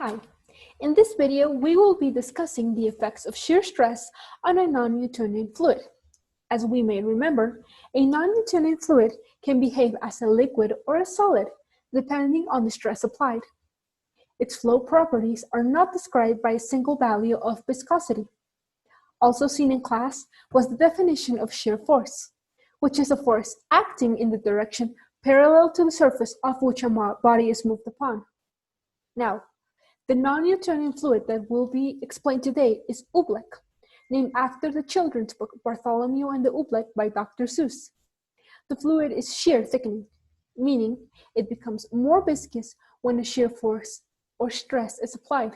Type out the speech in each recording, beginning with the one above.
Hi, in this video we will be discussing the effects of shear stress on a non-Newtonian fluid. As we may remember, a non-Newtonian fluid can behave as a liquid or a solid, depending on the stress applied. Its flow properties are not described by a single value of viscosity. Also seen in class was the definition of shear force, which is a force acting in the direction parallel to the surface of which a body is moved upon. Now, the non-Newtonian fluid that will be explained today is Oobleck, named after the children's book Bartholomew and the Oobleck by Dr. Seuss. The fluid is shear thickening, meaning it becomes more viscous when a shear force or stress is applied.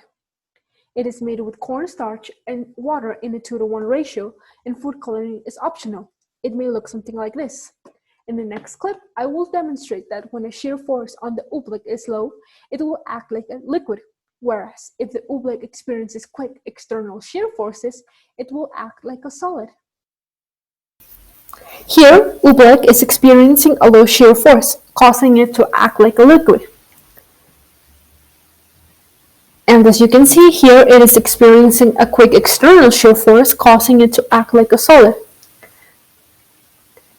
It is made with cornstarch and water in a 2:1 ratio, and food coloring is optional. It may look something like this. In the next clip, I will demonstrate that when a shear force on the Oobleck is low, it will act like a liquid, whereas if the Oobleck experiences quick external shear forces, it will act like a solid. Here, Oobleck is experiencing a low shear force, causing it to act like a liquid. And as you can see here, it is experiencing a quick external shear force, causing it to act like a solid.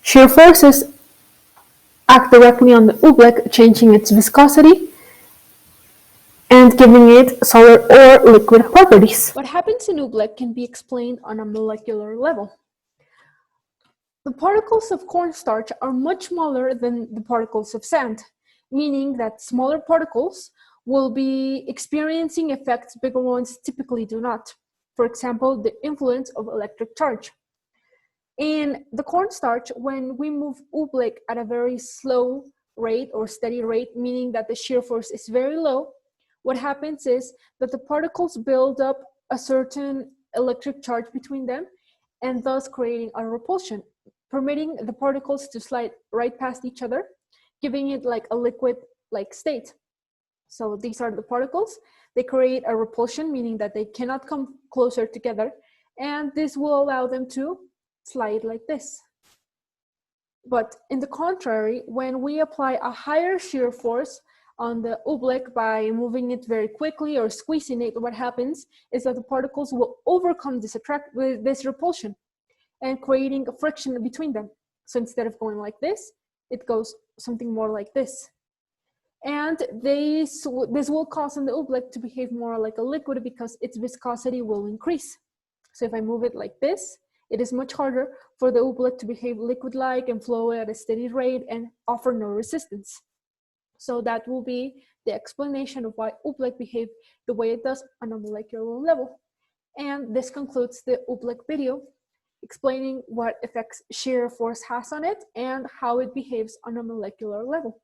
Shear forces act directly on the Oobleck, changing its viscosity and giving it solid or liquid properties. What happens in Oobleck can be explained on a molecular level. The particles of cornstarch are much smaller than the particles of sand, meaning that smaller particles will be experiencing effects bigger ones typically do not. For example, the influence of electric charge. In the cornstarch, when we move Oobleck at a very slow rate or steady rate, meaning that the shear force is very low, what happens is that the particles build up a certain electric charge between them and thus creating a repulsion, permitting the particles to slide right past each other, giving it like a liquid-like state. So these are the particles. They create a repulsion, meaning that they cannot come closer together, and this will allow them to slide like this. But in the contrary, when we apply a higher shear force on the Oobleck by moving it very quickly or squeezing it, what happens is that the particles will overcome this repulsion and creating a friction between them. So instead of going like this, it goes something more like this. And this will cause the Oobleck to behave more like a liquid because its viscosity will increase. So if I move it like this, it is much harder for the Oobleck to behave liquid-like and flow at a steady rate and offer no resistance. So that will be the explanation of why Oobleck behave the way it does on a molecular level. And this concludes the Oobleck video, explaining what effects shear force has on it and how it behaves on a molecular level.